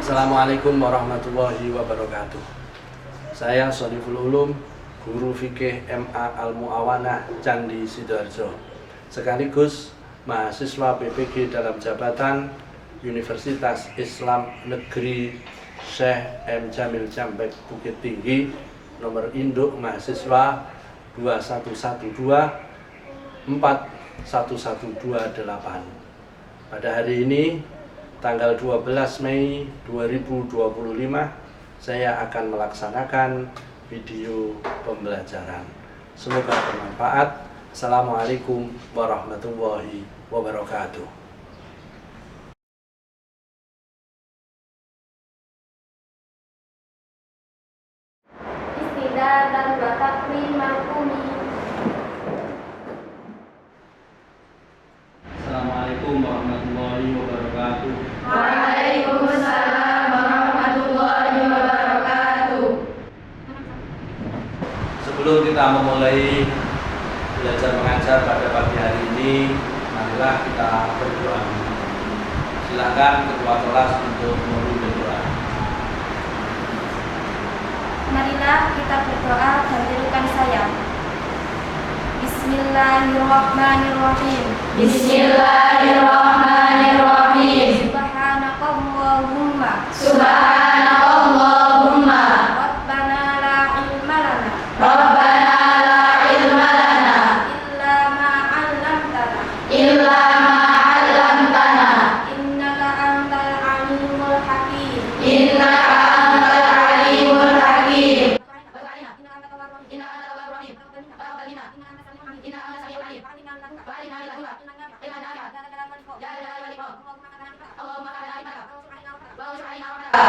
Assalamualaikum warahmatullahi wabarakatuh. Saya Sholiful Ulum, guru fikih MA Al-Mu'awanah Candi Sidoarjo, sekaligus mahasiswa PPG dalam jabatan Universitas Islam Negeri Syekh M. Jamil Cambek Bukit Tinggi, nomor induk mahasiswa 21124128. Pada hari ini, tanggal 12 Mei 2025, saya akan melaksanakan video pembelajaran. Semoga bermanfaat. Assalamualaikum warahmatullahi wabarakatuh. Istidah dan takrim marhumi. Assalamualaikum warahmatullahi wabarakatuh. Waalaikumsalam warahmatullahi wabarakatuh. Sebelum kita memulai belajar mengajar pada pagi hari ini, marilah kita berdoa. Silakan ketua kelas untuk memimpin doa. Marilah kita berdoa dan tirukan saya. Bismillahirrahmanirrahim. Bismillahirrahmanirrahim. Subhanakallahumma. Subhanakallahumma. Rabbana la ilma lana. Rabbana la ilma lana. Illa ma 'allamtana. Illa ma 'allamtana. Innaka antal alimul hakim. Innaka antal alimul hakim.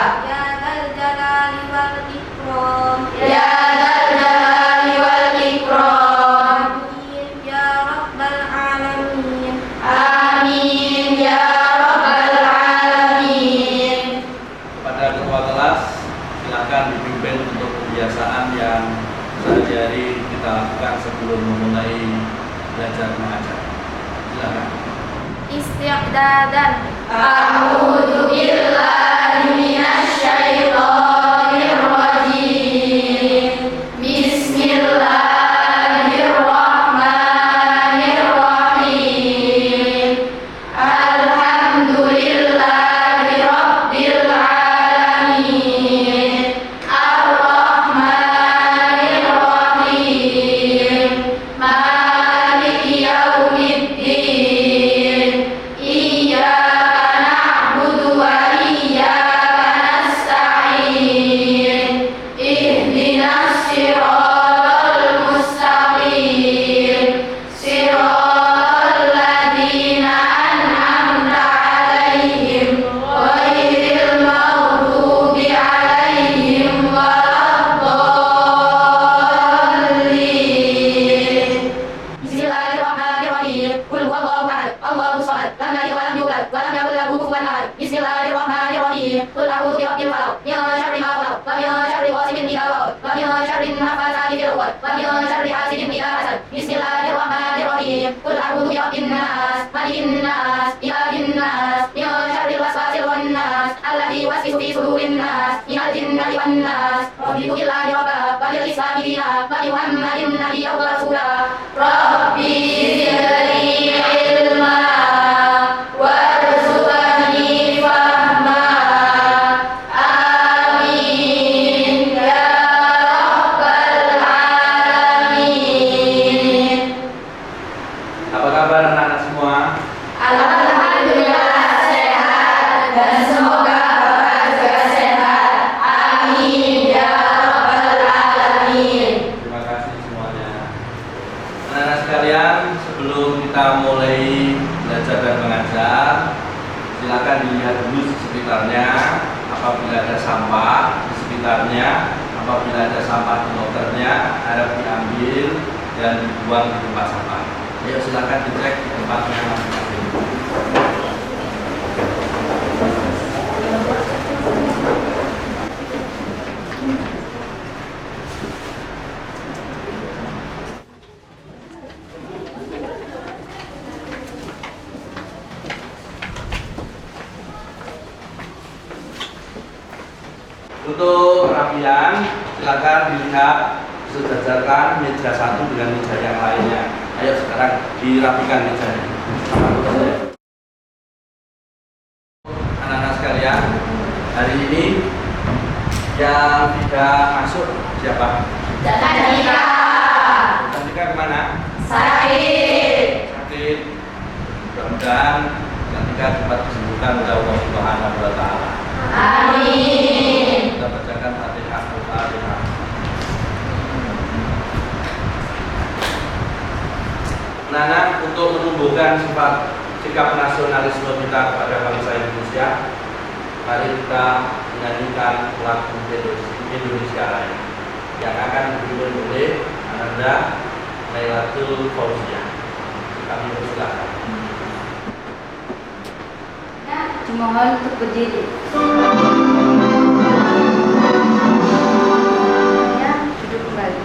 Ya dzal jalali wal ikram. Ya dzal jalali wal ikram. Amin ya rabbal alamin. Amin ya rabbal alamin. Kepada ketua kelas, silakan dipimpin untuk kebiasaan yang sehari-hari kita lakukan sebelum memulai belajar mengajar. Silakan. Isti'dadan. A'udzu billahi minasy syaithanir rajim. Bismillahirrahmanirrahim. Alhamdulillahi rabbil alamin. Ar-Rahmanir Rahim. Maliki yaumiddin. Iyyaka na'budu wa iyyaka nasta'in. Ihdinas siratal mustaqim. Siratal ladzina an'amta 'alaihim ghairil maghdubi 'alaihim waladdallin. Bismillahirrahmanirrahim. Qul huwallahu ahad, Allahus samad, lam yalid wa lam yulad wa lam yakul lahu kufuwan ahad. Bismillahirrahmanirrahim. Qul a'udzu birabbil falaq, min syarri ma khalaq, wa min syarri ghasiqin idza waqab, wa min syarri nafatsati fil 'uqad, wa min syarri hasidin idza hasad. Bismillahirrahmanirrahim. Qul a'udzu birabbin nas, malikin nas, ilahin nas, min syarril waswasil khannas, alladzi yuwaswisu fi sudurin nas, minal jinnati wan nas. Rabbi billahi rabba, wa bil islami dina, wa bi Muhammadin nabiyyan wa rasula. Rabbi zidni ilma warzuqni fahma. Amin ya rabbal alamin. Apa kabar anak-anak semua? Alhamdulillah sehat dan semoga Bapak juga sehat. Amin ya rabbal alamin. Terima kasih semuanya. Anak-anak sekalian, sebelum kita mulai belajar dan mengajar, silakan dilihat dulu di sekitarnya. Apabila ada sampah di sekitarnya, apabila ada sampah di lokernya, harap diambil dan dibuang di tempat sampah. Ayo silakan dicek di tempatnya masing-masing. Untuk rapian, silakan dilihat sejajarkan meja satu dengan meja yang lainnya. Ayo sekarang dirapikan mejanya. Anak-anak sekalian, hari ini yang tidak masuk siapa? Danika. Danika kemana? Sakit. Sakit. Mudah-mudahan Danika cepat disembuhkan oleh Allah Subhanahu wa Ta'ala. Amin. Kita bacakan Fatihah. Al-Fatihah. Anak, untuk menumbuhkan sifat sikap nasionalisme kita kepada bangsa Indonesia, mari kita menyanyikan lagu Indonesia Raya yang akan dipimpin oleh Ananda Lailatul Fauziah. Kami persilakan. Dimohon untuk berdiri. Ya, duduk kembali.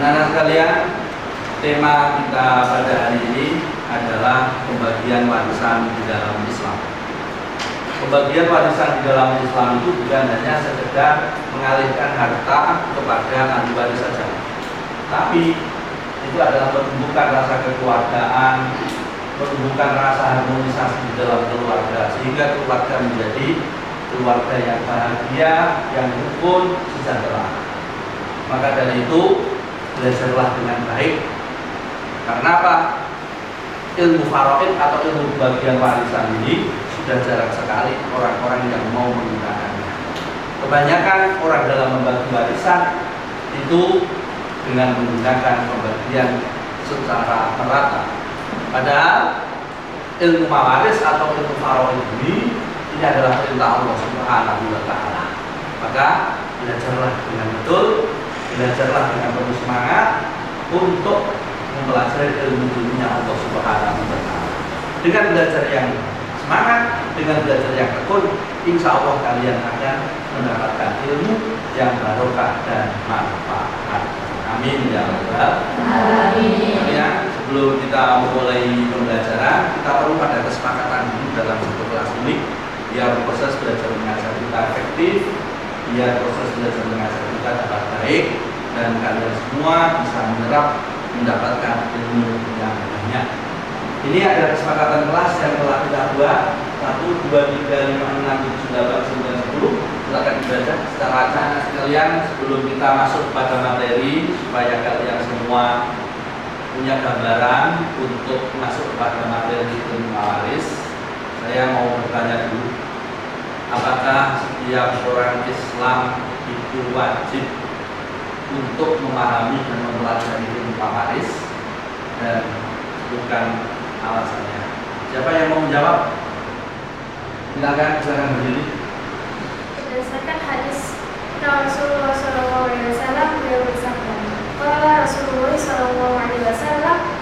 Anak-anak sekalian, tema kita pada hari ini adalah pembagian warisan di dalam Islam. Pembagian warisan di dalam Islam itu bukan hanya sekedar mengalihkan harta kepada ahli waris saja, tapi itu adalah menumbuhkan rasa kekeluargaan, menumbuhkan rasa harmonisasi di dalam keluarga, sehingga keluarga menjadi keluarga yang bahagia, yang rukun, sejahtera. Maka dari itu, belajarlah dengan baik. Karena apa? Ilmu faraid atau ilmu bagian warisan ini sudah jarang sekali orang-orang yang mau menggunakannya. Kebanyakan orang dalam membagi warisan itu dengan menggunakan pembagian secara merata. Padahal ilmu mawaris atau ilmu faraid ini adalah perintah Allah Subhanahu wa Ta'ala. Maka belajarlah dengan betul, belajarlah dengan penuh semangat untuk mempelajari ilmu-ilmunya Allah Subhanahu wa Ta'ala. Dengan belajar yang semangat, dengan belajar yang tekun, insya Allah kalian akan mendapatkan ilmu yang barokah dan manfaat. Amin ya rabbal alamin. Ya, sebelum kita memulai pembelajaran, kita perlu pada kesepakatan dulu dalam satu kelas ini, biar proses belajar mengajar kita efektif, biar proses belajar mengajar kita dapat baik, dan kalian semua bisa menyerap mendapatkan ilmu yang banyak. Ini ada kesepakatan kelas yang telah kita buat 1, 2, 3, 5, 6, 7, 8, 9, 10. Silakan dibaca secara acak sekalian sebelum kita masuk pada materi, supaya kalian semua punya gambaran untuk masuk pada materi ilmu mawaris. Saya mau bertanya dulu, apakah setiap orang Islam itu wajib untuk memahami dan mempelajari ilmu mawaris, dan bukan alasannya? Siapa yang mau menjawab? Silakan berdiri. Berdasarkan hadis Rasulullah SAW, beliau bersabda, "Qala Rasulullah SAW,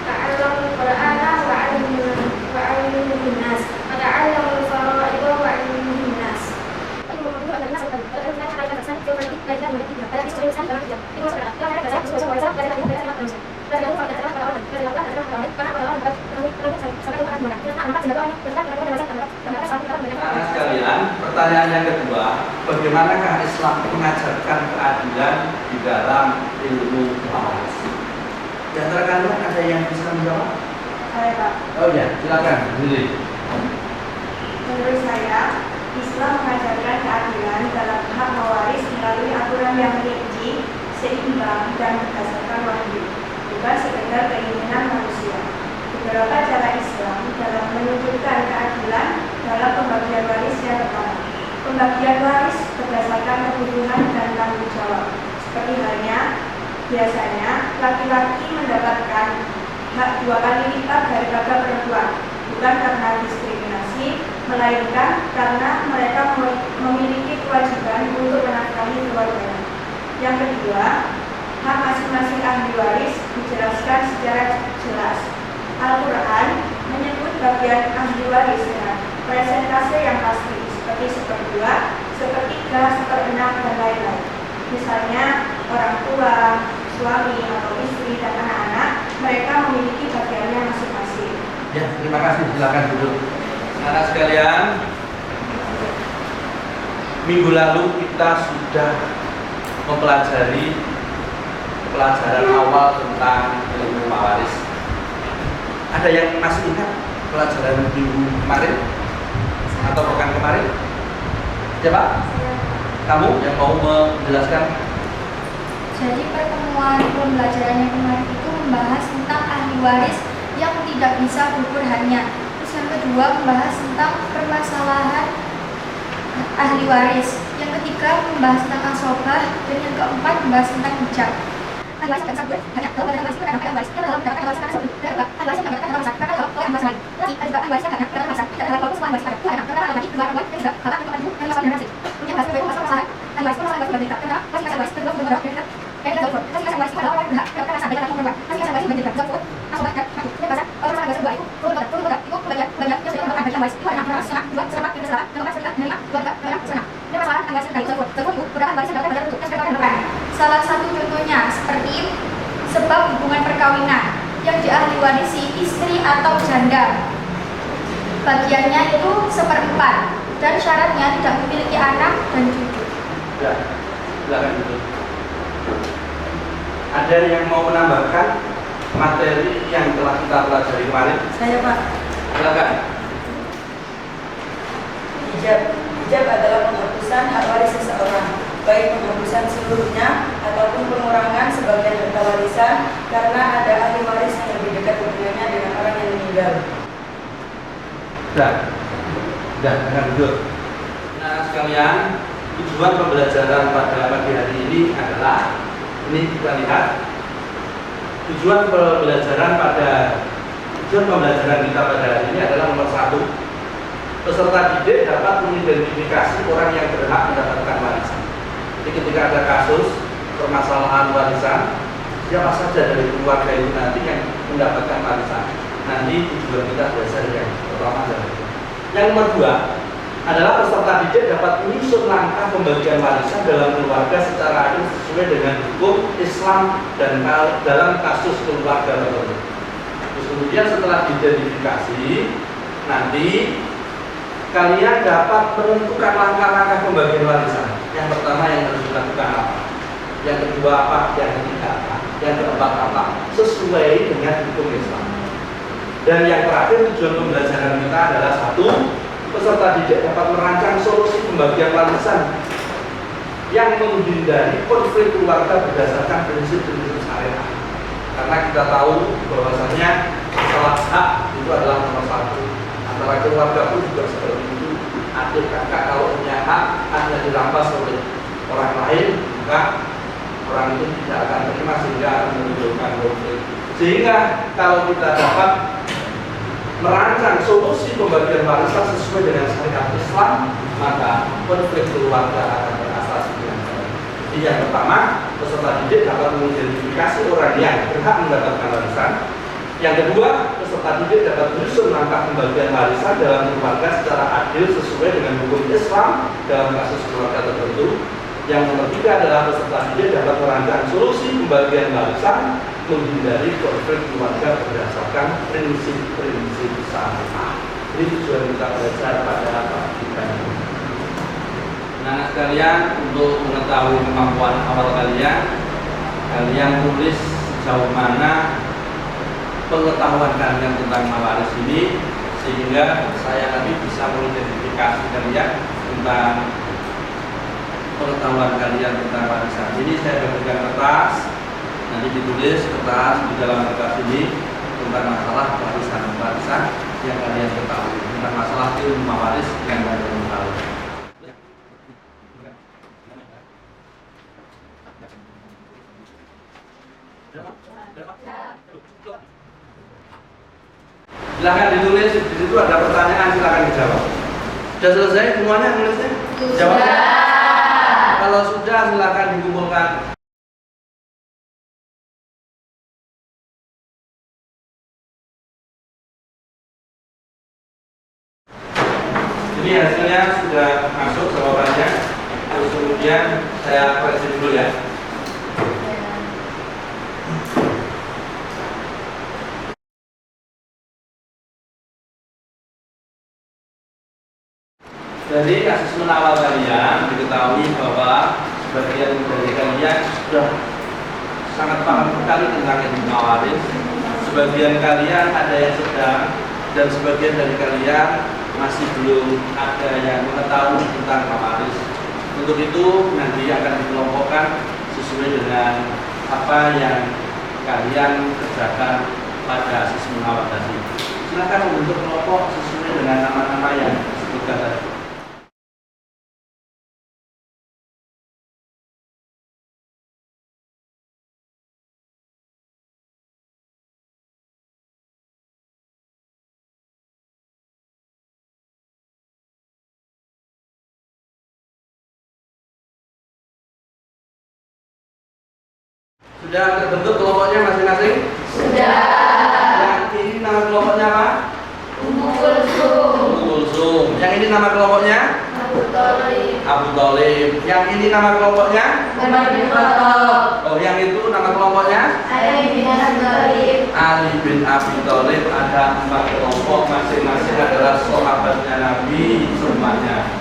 ta'allamul Qur'ana wa 'allimuhun nas, wa ta'allamul fara'ida wa 'allimuhun nas." Anak sekalian, pertanyaan yang kedua, bagaimanakah Islam mengajarkan keadilan di dalam ilmu mawaris? Di antara kalian ada yang bisa menjawab? Saya Pak, Oh ya, silakan berdiri. menurut saya Islam mengajarkan keadilan dalam hak mewaris melalui aturan yang rinci, seimbang, dan berdasarkan wahyu, bukan sekedar keinginan manusia. Beberapa cara Islam dalam menunjukkan keadilan dalam pembagian waris yang pertama. Pembagian waris berdasarkan kebutuhan dan tanggung jawab. Seperti halnya, biasanya laki-laki mendapatkan hak 2 kali lipat daripada perempuan, bukan karena diskriminasi, melainkan karena mereka memiliki kewajiban untuk menafkahi keluarganya. Yang kedua, hak masing-masing ahli waris dijelaskan secara jelas. Al-Quran menyebut bagian ahli waris dengan presentase yang pasti, seperti 1/2, 1/3, 1/6, dan lain-lain. Misalnya, orang tua, suami atau istri, dan anak-anak, mereka memiliki bagiannya masing-masing. Ya, terima kasih. Silakan duduk. Anak sekalian, Minggu lalu kita sudah mempelajari pelajaran awal tentang ilmu mawaris. Ada yang masih ingat pelajaran minggu kemarin atau pekan kemarin? Siapa? Kamu yang mau menjelaskan? Jadi pertemuan pembelajaran yang kemarin itu membahas tentang ahli waris yang tidak bisa gugur hanya. Terus yang kedua membahas tentang permasalahan ahli waris. Yang ketiga membahas tentang asobah, dan yang keempat membahas tentang hijab. Ahli waris tidak bisa gugur hanya kalau ahli waris itu adalah ahli waris yang dalam mendapatkan ahli waris karena sebelum ahli waris yang mendapatkan ahli waris karena kalau ahli waris lagi. Tapi ada juga ahli waris yang tidak mendapatkan ahli waris tidak dalam kalau ahli waris ada dua anak karena lagi dua orang dan juga kalau ahli waris yang lawan generasi. Punya bahasa dari masalah ahli waris ahli waris berdekat karena masih ahli waris kedua benar benar kayak dalam masih ahli waris adalah orang berhak karena sampai dalam perempuan masih ahli waris berdekat jauh asobah dan mati. Ini bahasa orang ahli waris kedua itu turun itu bagian yang sudah melakukan ahli waris itu ada anak setengah dua setengah tiga setengah lima setengah lima dua setengah. Ini masalah ahli waris dari tersebut beberapa ahli waris yang dapat untuk yang salah satu contohnya seperti sebab hubungan perkawinan yang diahliwarisi istri atau janda. Bagiannya itu 1/4 dan syaratnya tidak memiliki anak dan cucu. Ya, silakan dulu. Ada yang mau menambahkan materi yang telah kita pelajari kemarin? Saya Pak. Silakan. Hijab adalah penghapusan hak waris seseorang, baik penghapusan seluruhnya ataupun pengurangan sebagian harta warisan karena ada ahli waris yang lebih dekat hubungannya dengan orang yang meninggal. Sudah dengar dulu. Nah sekalian, tujuan pembelajaran pada pagi hari ini adalah, ini kita lihat, tujuan pembelajaran kita pada hari ini adalah nomor 1. Peserta didik dapat mengidentifikasi orang yang berhak mendapatkan warisan. Jadi ketika ada kasus permasalahan warisan, siapa saja dari keluarga itu nanti yang mendapatkan warisan. Nanti tujuan kita belajar yang pertama adalah itu. Yang nomor 2 adalah peserta didik dapat menyusun langkah pembagian warisan dalam keluarga secara adil sesuai dengan hukum Islam dan dalam kasus keluarga tertentu. Terus kemudian setelah diidentifikasi, nanti kalian dapat menentukan langkah-langkah pembagian warisan. Yang pertama yang harus dilakukan apa? Yang kedua apa? Yang ketiga apa? Yang keempat apa? Sesuai dengan hukum Islam. Dan yang terakhir tujuan pembelajaran kita adalah 1. Peserta didik dapat merancang solusi pembagian warisan yang menghindari konflik keluarga berdasarkan prinsip-prinsip syariat. Karena kita tahu bahwasanya masalah hak itu adalah nomor 1. Antara keluarga pun juga seperti itu. Adik kakak kalau punya hak, haknya dirampas oleh orang lain, maka orang itu tidak akan terima sehingga akan menimbulkan konflik. Sehingga kalau kita dapat merancang solusi pembagian warisan sesuai dengan syariat Islam, maka konflik keluarga akan teratasi dengan baik. Jadi yang pertama, peserta didik dapat mengidentifikasi orang yang berhak mendapatkan warisan. Yang kedua, peserta didik dapat menyusun langkah pembagian warisan dalam keluarga secara adil sesuai dengan hukum Islam dalam kasus keluarga tertentu. Yang nomor 3 adalah peserta didik dapat merancang solusi pembagian warisan menghindari konflik keluarga berdasarkan prinsip-prinsip syariah. Ini tujuan kita belajar pada pagi ini. Nah sekalian, untuk mengetahui kemampuan awal kalian tulis sejauh mana pengetahuan kalian tentang mawaris ini, sehingga saya nanti bisa mengidentifikasi kalian tentang pengetahuan kalian tentang warisan. Ini saya bagikan kertas, nanti ditulis kertas di dalam kertas ini tentang masalah warisan yang kalian ketahui, tentang masalah ilmu mawaris yang kalian ketahui. Silahkan ditulis, di situ ada pertanyaan, silahkan dijawab. Sudah selesai semuanya nulisnya? Jawabnya? Kalau sudah, silahkan dikumpulkan. Ini hasilnya sudah masuk jawabannya. Terus kemudian saya koreksi dulu ya. Dari kasus menawar kalian diketahui bahwa sebagian dari kalian sudah sangat paham sekali tentang ilmu mawaris. Sebagian kalian ada yang sedang, dan sebagian dari kalian masih belum ada yang mengetahui tentang mawaris. Untuk itu nanti akan dikelompokkan sesuai dengan apa yang kalian kerjakan pada sesi menawar tadi. Silakan membentuk kelompok sesuai dengan nama-nama yang disebutkan tadi. Sudah terbentuk kelompoknya masing-masing? Sudah. Yang ini nama kelompoknya apa? Ummu Kulsum. Ummu Kulsum. Yang ini nama kelompoknya? Abu Thalib. Abu Thalib. Yang ini nama kelompoknya? Umar bin Khattab. Oh, yang itu nama kelompoknya? Ali bin Abi Thalib. Ali bin Abi Thalib. Ada 4 kelompok, masing-masing adalah sahabatnya Nabi semuanya.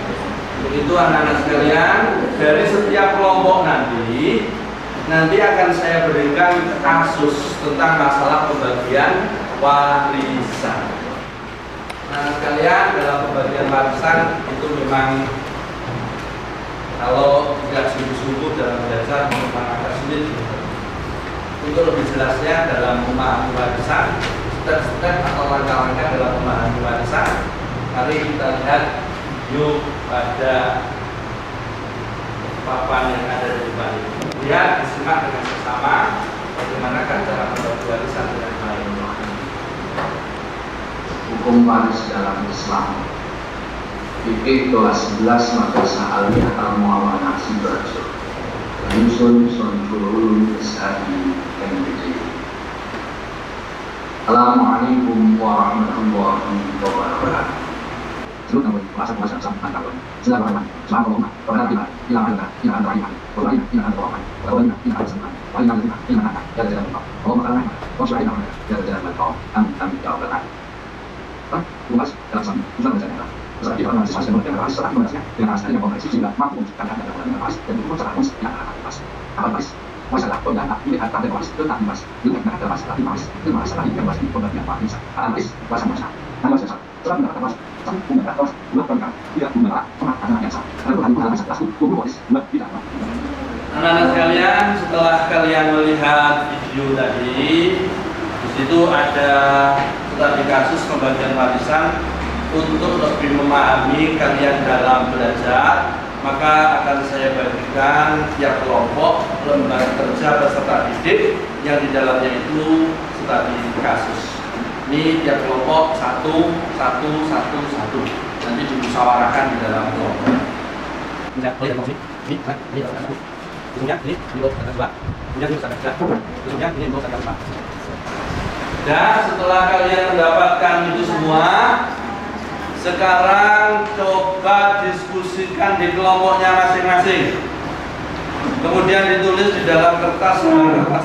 Begitu anak-anak sekalian, dari setiap kelompok nanti akan saya berikan kasus tentang masalah pembagian warisan. Nah, sekalian, dalam pembagian warisan itu memang kalau tidak sungguh-sungguh dalam belajar memang agak sulit. Untuk lebih jelasnya dalam memahami warisan, step-step atau langkah-langkah dalam memahami warisan, mari kita lihat video pada papan yang ada di depan ini. Lihat, disimak dengan seksama bagaimana cara membagi warisan dengan baik. Hukum waris dalam Islam. Fikih kelas 11 Madrasah Aliyah Al-Muawanah Sidoarjo. Penyusun Sonjurul Isadi MPD. Assalamualaikum warahmatullahi wabarakatuh. Seluruh tahun puasa sama tahun. Silakan selamat malam. Pada kita hilang iman. Berlain hilang keuangan. Berlain hilang kesenangan. Berlain hilang anak. Jaga jalan betul. Kalau masalah kalau sudah hilang jaga jalan betul. Kami jawab betul. Luas dalam sana. Sudah berjalan. Setelah kita masih masih berjalan setelah mengasnya dengan asal yang komersi sehingga mampu menciptakan ada dengan pas dan itu secara khusus yang akan pas. Apa pas? Masalah pembelaan ini akan ada pas tentang pas. Dengan ada pas lagi pas. Dengan masalah yang pas di pembagian warisan. Analis masa-masa. Analis setelah mendapat pas. Anak-anak sekalian, setelah kalian melihat video tadi, di situ ada studi kasus pembagian warisan. Untuk lebih memahami kalian dalam belajar, maka akan saya bagikan tiap kelompok lembar kerja peserta didik yang di dalamnya itu studi kasus. Ini tiap kelompok satu. Nanti dimusyawarahkan di dalam kelompok. Dan setelah kalian mendapatkan itu semua, sekarang coba diskusikan di kelompoknya masing-masing. Kemudian ditulis di dalam kertas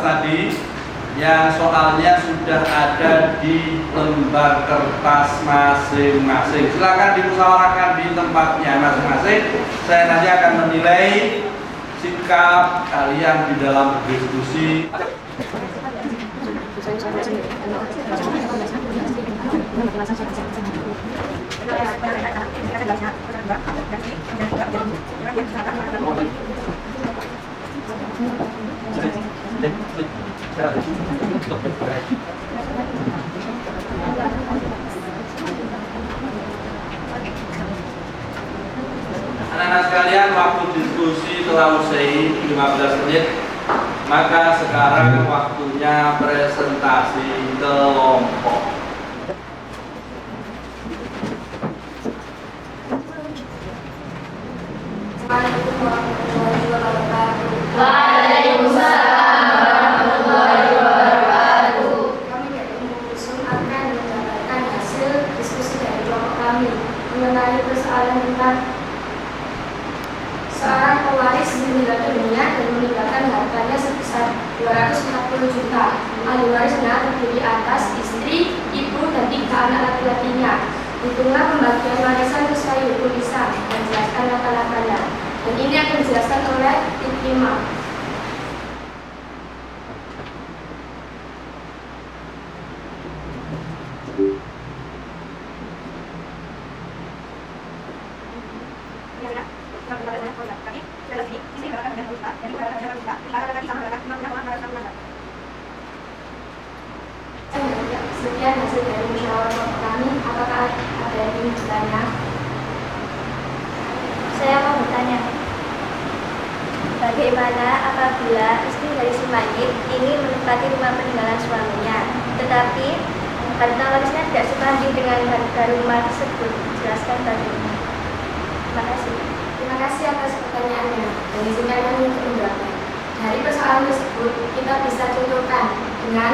tadi yang soalnya sudah ada di lembar kertas masing-masing. Silakan dimusyawarahkan di tempatnya masing-masing. Saya nanti akan menilai sikap kalian di dalam berdiskusi. Anak-anak sekalian, waktu diskusi telah usai 15 menit. Maka sekarang waktunya presentasi kelompok. Assalamualaikum warahmatullahi wabarakatuh. Waalaikumsalam warahmatullahi wabarakatuh. Kami dari Ummu Kulsum akan menjabarkan hasil diskusi dari kelompok kami mengenai persoalan tentang seorang pewaris meninggal dunia dan meninggalkan hartanya sebesar 240 juta. Ahli warisnya terdiri atas istri, ibu, dan 3 anak laki-lakinya. Hitunglah pembagian warisan sesuai hukum Islam. 5. Sekian hasil dari musyawarah kami. Apakah ada yang ingin bertanya? Saya mau bertanya, bagaimana apabila istri dari si mayit ini menempati rumah peninggalan suaminya, tetapi harta warisnya tidak sebanding dengan harga rumah tersebut? Jelaskan bagaimana. Terima kasih. Terima kasih atas pertanyaannya. Dan izinkan kami untuk menjawabnya. Dari persoalan tersebut, kita bisa contohkan dengan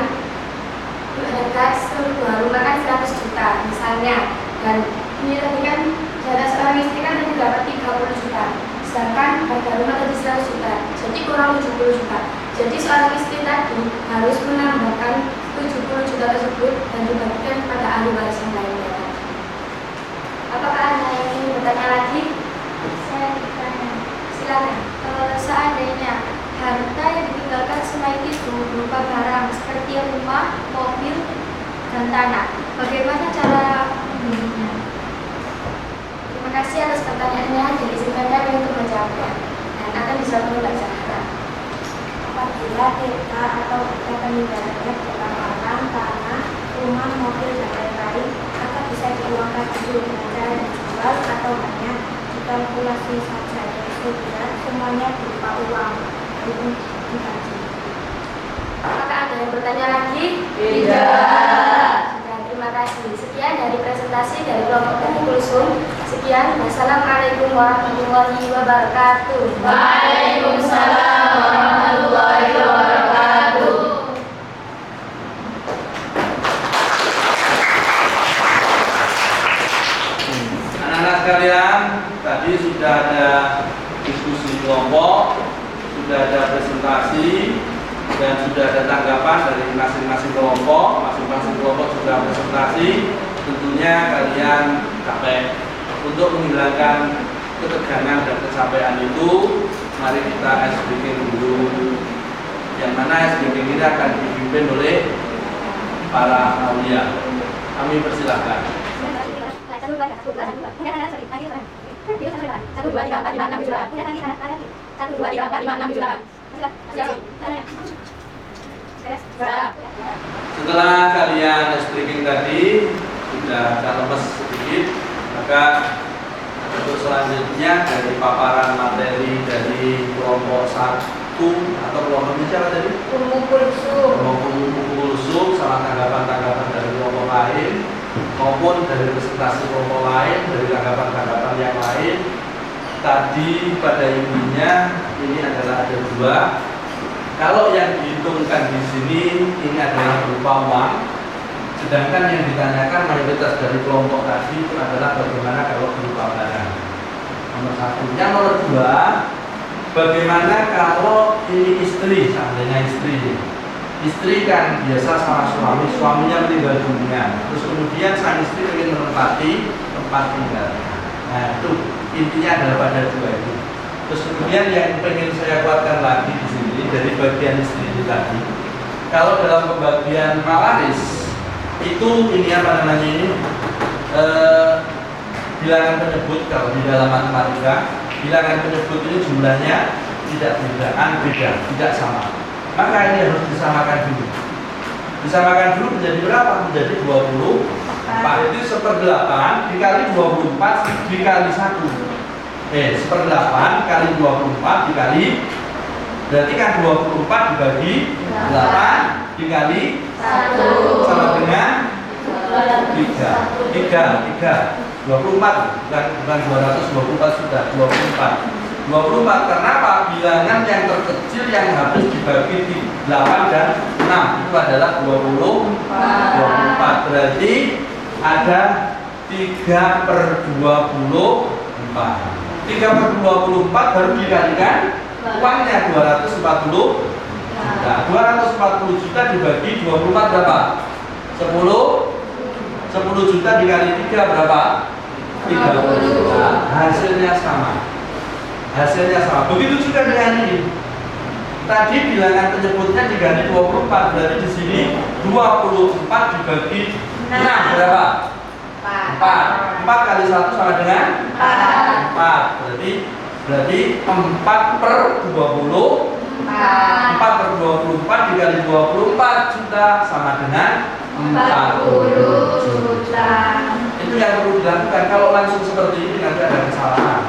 harga sebuah rumah kan 100 juta misalnya, dan ini tadi kan jatah seorang istri kan tadi dapat 30 juta, sedangkan harga rumah tadi 100 juta, jadi kurang 70 juta. Jadi seorang istri tadi harus menambahkan 70 juta tersebut dan dibagikan kepada ahli waris yang lainnya. Apakah Anda yang ingin bertanya lagi? Saya bertanya. Silakan. Seandainya harta yang ditinggalkan selain itu berupa barang seperti rumah, mobil, dan tanah, bagaimana cara memilihnya? Terima kasih atas pertanyaannya, dan izinkan kami untuk menjawabnya. Dan akan dijawab oleh Mbak Zahra. Apabila harta atau harta peninggalannya berupa barang, tanah, rumah, mobil, dan lain-lain, maka bisa diuangkan dulu dengan cara dijual atau hanya dikalkulasi saja, sehingga semuanya berupa uang. Apakah ada yang bertanya lagi? Tidak. Sudah, terima kasih. Sekian dari presentasi dari kelompok Ummu Kulsum. Sekian, wassalamualaikum warahmatullahi wabarakatuh. Waalaikumsalam warahmatullahi wabarakatuh. Anak-anak sekalian, tadi sudah ada diskusi kelompok, sudah ada presentasi, dan sudah ada tanggapan dari masing-masing kelompok. Masing-masing kelompok sudah presentasi. Tentunya kalian capek. Untuk menghilangkan ketegangan dan kecapean itu, mari kita ice breaking dulu. Yang mana ice breaking ini akan dipimpin oleh para aulia. Kami persilahkan. 1, 2, 3, 4, 5, 6, 7, 8. Setelah kalian ice breaking tadi sudah agak lemes sedikit, maka untuk selanjutnya dari paparan materi dari kelompok 1 atau kelompok siapa tadi? Ummu Kulsum. Kelompok Ummu Kulsum sama tanggapan-tanggapan dari kelompok lain maupun dari presentasi kelompok lain, dari tanggapan-tanggapan yang lain. Tadi pada intinya ini adalah ada 2. Kalau yang dihitungkan di sini ini adalah berupa uang, sedangkan yang ditanyakan mayoritas dari kelompok tadi itu adalah bagaimana kalau berupa barang. Nomor 1. Yang nomor 2, bagaimana kalau ini istri, seandainya istri kan biasa sama suaminya meninggal dunia, terus kemudian sang istri ingin menempati tempat tinggal. Nah itu intinya adalah pada 2 itu. Terus kemudian yang pengen saya kuatkan lagi di sini dari bagian istri ini tadi, kalau dalam pembagian mawaris itu ini apa namanya ini bilangan penyebut. Kalau di dalam matematika bilangan penyebut ini jumlahnya tidak beda, tidak sama. Maka ini harus disamakan dulu. Disamakan dulu menjadi berapa? Menjadi 24. Itu 1/8 dikali 24 dikali 1. 1/8 kali 24 dikali, berarti kan 24 dibagi 8 dikali 1 sama dengan 3. 24 bukan 224 sudah 24 karena apa? Bilangan yang terkecil yang harus dibagi di 8 dan 6 itu adalah 24. Berarti ada 3/24. 3/24 baru dikalikan uangnya 240 juta. 240 juta dibagi 24 berapa? 10 juta dikali 3 berapa? 30 juta. Hasilnya sama. hasilnya sama. Begitu juga dengan ini. Tadi bilangan penyebutnya diganti 24, berarti di sini 24 dibagi 6 berapa? 4. 4 kali 1 sama dengan 4. Berarti 4 per 20. 4 per 24 dikali 24 juta sama dengan 40 juta. Itu yang perlu dilakukan. Kalau langsung seperti ini nanti ada kesalahan.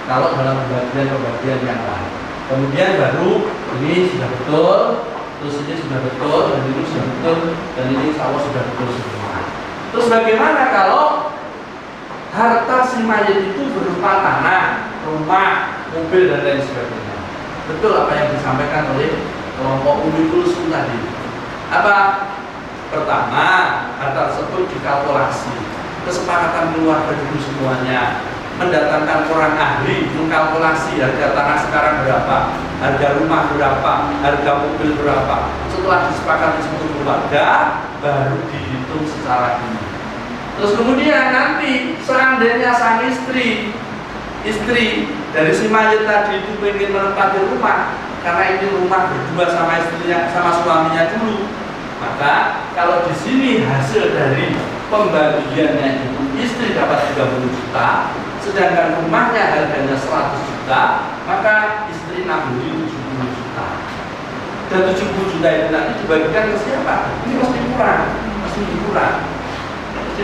Kalau dalam pembagian yang lain, kemudian baru ini sudah betul, terus ini sudah betul, dan ini sudah betul, dan ini insya Allah sudah betul semua. Terus bagaimana kalau harta si mayit itu berupa tanah, rumah, mobil, dan lain sebagainya? Betul apa yang disampaikan oleh kelompok Ulul tadi. Apa? Pertama, harta tersebut dikalkulasi, kesepakatan keluarga dulu semuanya, mendatangkan orang ahli mengkalkulasi harga tanah sekarang berapa, harga rumah berapa, harga mobil berapa. Setelah disepakati seluruh keluarga, baru dihitung secara ini. Terus kemudian nanti seandainya sang istri dari si mayit tadi itu ingin menempati rumah, karena ini rumah berdua sama istrinya, sama suaminya dulu, maka kalau di sini hasil dari pembagiannya itu istri dapat 30 juta, sedangkan rumahnya harganya 100 juta, maka istri nambah 70 juta. Dan 70 juta itu nanti dibagikan ke siapa? Ini mesti kurang, mesti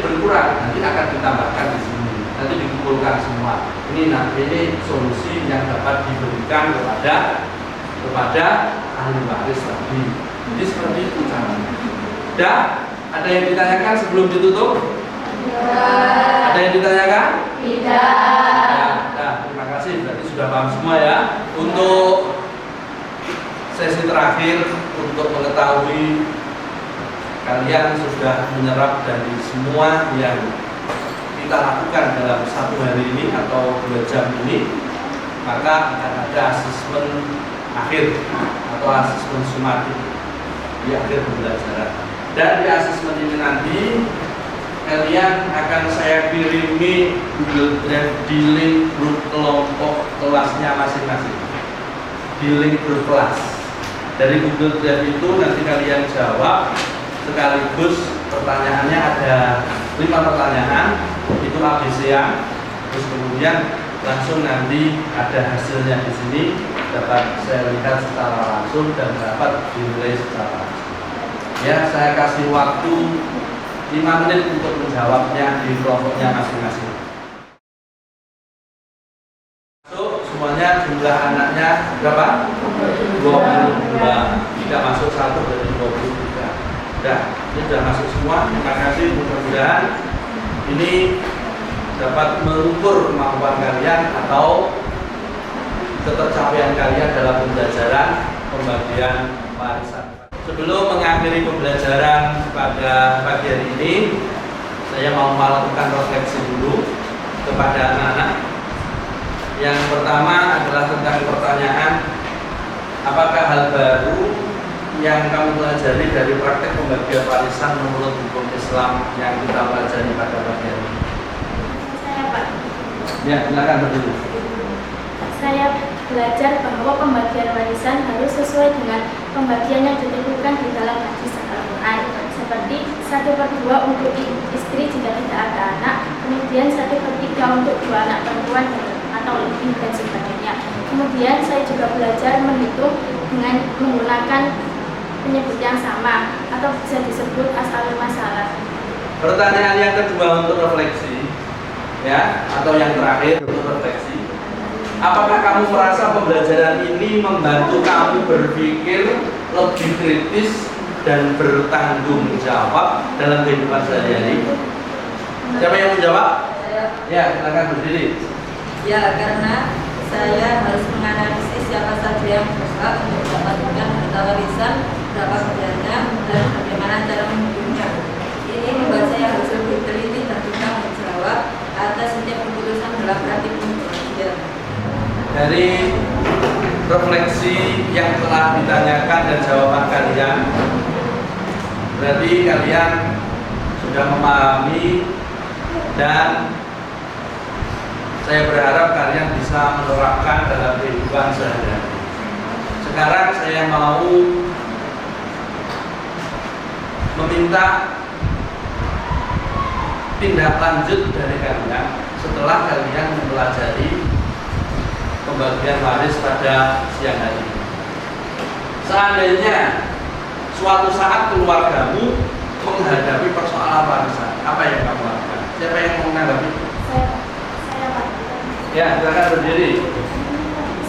berkurang. Nanti akan ditambahkan di sini, nanti dikumpulkan semua. Ini solusi yang dapat diberikan kepada ahli waris tadi. Jadi seperti itu caranya. Dah, ada yang ditanyakan sebelum ditutup? Ada yang ditanyakan? Tidak. Nah, terima kasih. Berarti sudah paham semua ya. Untuk sesi terakhir, untuk mengetahui kalian sudah menyerap dari semua yang kita lakukan dalam 1 hari ini atau 2 jam ini, maka akan ada asesmen akhir atau asesmen sumatif di akhir pembelajaran. Dan di asesmen ini nanti kalian akan saya kirimi Google Drive di link grup kelompok kelasnya masing-masing, di link grup kelas. Dari Google Drive itu nanti kalian jawab sekaligus pertanyaannya ada 5 pertanyaan, itu ABC-an. Terus kemudian langsung nanti ada hasilnya di sini, dapat saya lihat secara langsung dan dapat dinilai secara langsung. Ya, saya kasih waktu 5 menit untuk menjawabnya di kelompoknya masing-masing. Masuk semuanya, jumlah anaknya berapa? 22. Tidak masuk 1 dari 23. Sudah, ini sudah masuk semua. Terima kasih. Mudah-mudahan ini dapat mengukur kemampuan kalian atau ketercapaian kalian dalam pembelajaran pembagian warisan. Sebelum mengakhiri pembelajaran pada pagi hari ini, saya mau melakukan refleksi dulu kepada anak-anak. Yang pertama adalah tentang pertanyaan, apakah hal baru yang kamu pelajari dari praktek pembagian warisan menurut hukum Islam yang kita pelajari pada pagi hari ini? Saya Pak. Ya, silakan berdiri. Saya belajar bahwa pembagian warisan harus sesuai dengan pembagian yang ditentukan di dalam hadis Al-Quran, seperti 1/2 untuk istri jika tidak ada anak, kemudian 1/3 untuk 2 anak perempuan atau lebih dan sebagainya. Kemudian saya juga belajar menghitung dengan menggunakan penyebut yang sama atau bisa disebut asalul masalah. Pertanyaan yang kedua untuk refleksi, ya, atau yang terakhir untuk refleksi. Apakah kamu merasa pembelajaran ini membantu kamu berpikir lebih kritis dan bertanggung jawab dalam kehidupan sehari-hari? Siapa yang menjawab? Ya, silakan berdiri. Ya, karena saya harus menganalisis siapa saja yang berhak untuk mendapatkan harta warisan, berapa kerjanya, dan bagaimana cara menghitungnya. Ini membuat saya harus lebih teliti dan bertanggung jawab atas setiap keputusan dalam praktik pembelajaran. Dari refleksi yang telah ditanyakan dan jawaban kalian, berarti kalian sudah memahami, dan saya berharap kalian bisa menerapkan dalam kehidupan sehari-hari. Sekarang saya mau meminta tindak lanjut dari kalian setelah kalian mempelajari pembagian waris pada siang hari ini. Seandainya suatu saat keluargamu menghadapi persoalan warisan, apa yang kamu lakukan? Siapa yang mau menanggapi? Saya Pak. Ya, silakan berdiri.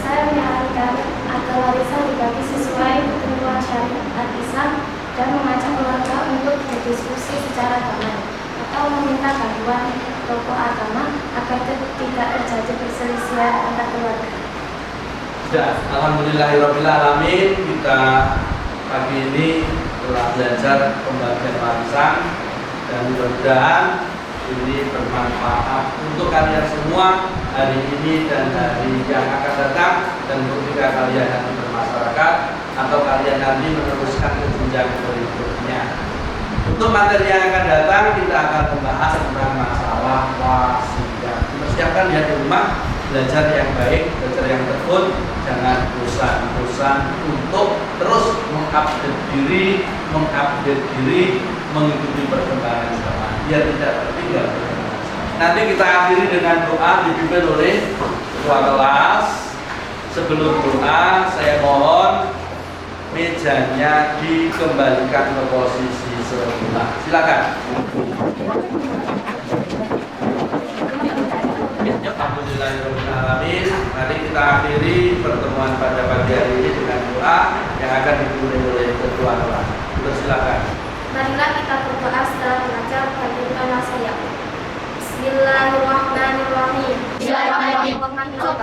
Saya menyarankan agar warisan dibagi sesuai ketentuan syariat Islam dan mengajak keluarga untuk berdiskusi secara damai atau meminta bantuan tokoh agama agar tidak terjadi perselisihan antar keluarga. Sudah, alhamdulillahirobbilalamin, kita pagi ini telah belajar pembagian warisan dan mudah-mudahan ini bermanfaat untuk kalian semua hari ini dan hari yang akan datang, dan ketika kalian nanti bermasyarakat atau kalian nanti meneruskan ke jenjang berikutnya. Untuk materi yang akan datang kita akan membahas tentang masalah wasiat. Persiapkan ya di rumah, belajar yang baik, belajar yang tekun, jangan bosan-bosan untuk terus mengupdate diri, mengikuti perkembangan zaman biar tidak tertinggal. Nanti kita akhiri dengan doa dipimpin oleh ketua kelas. Sebelum doa, saya mohon mejanya dikembalikan ke posisi semula. Silakan. Alhamdulillahirobbilalamin. Mari kita akhiri pertemuan pada pagi hari ini dengan doa yang akan dipimpin oleh ketua kelas. Silakan. Marilah kita berdoa setelah belajar bagaimana nasihat. Bismillahirrahmanirrahim. Bismillahirrahmanirrahim.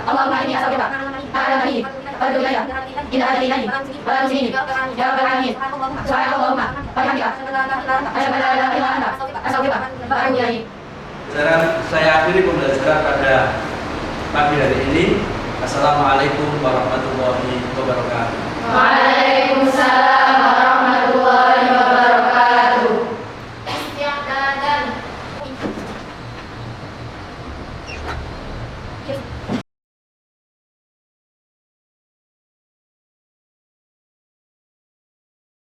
Allahumma inni as'aluka ta'ala nabi fadlu ilayya ila ilayhi wa la tusini ya rabbal alamin. Subhanallahumma wa bihamdika asyhadu an la ilaha illa anta astaghfiruka wa atubu ilaik. Saya akhiri pembelajaran pada pagi hari ini. Assalamualaikum warahmatullahi wabarakatuh. Waalaikumsalam.